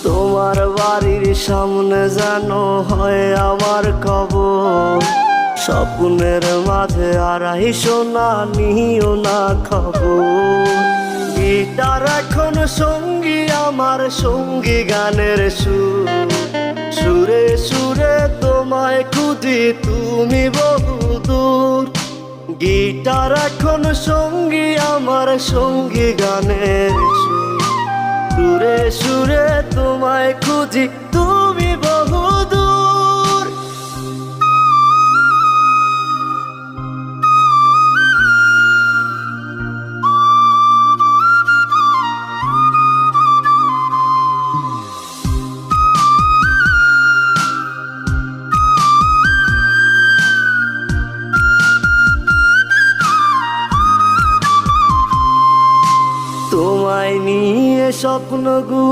তোমার বাড়ির সামনে যেন হয় আমার কবর, স্বপ্নের মাঝে আড়াইশো না নিও না খবর। গিটার এখন সঙ্গী আমার, সঙ্গী গানের সুর, সুরে সুরে তোমায় খুঁজি তুমি বহুদূর। গিটার এখন সঙ্গী আমার, সঙ্গী গানের সুর, সুরে সুরে তোমায় খুঁজি তুমি বহুদূর। তোমায় নিয়ে স্বপ্নগুলো